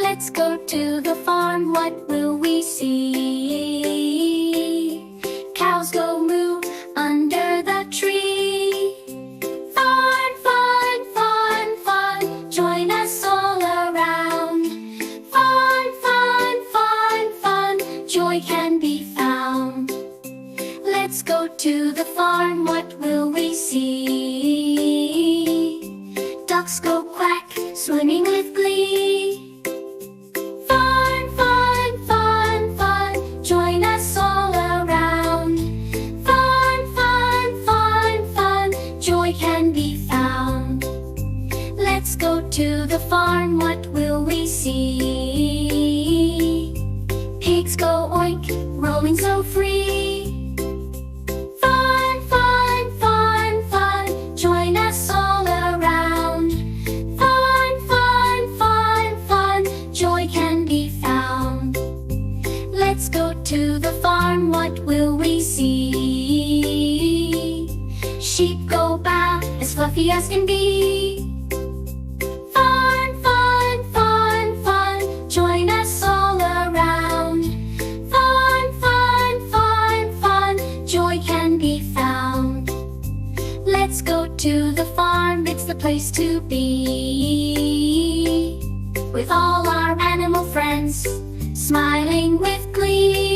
Let's go to the farm, what will we see? Cows go moo under the tree. Fun, fun, fun, fun, join us all around. Fun, fun, fun, fun, joy can be found. Let's go to the farm, what will we see? Ducks go quack, swimming with glee. Fun, fun, fun, fun, join us all around. Fun, fun, fun, fun, joy can be found. Let's go to the farm, what will we see? Pigs go oink, rolling so free. Fun, fun, fun, fun, join us all around. Fun, fun, fun, fun, joy can be found. Let's go to the farm, what will we see? Sheep go baa, as fluffy as can be. Fun, fun, fun, fun, join us all around. Fun, fun, fun, fun, joy can be found. Let's go to the farm, it's the place to be. With all our animal friends, smiling with glee.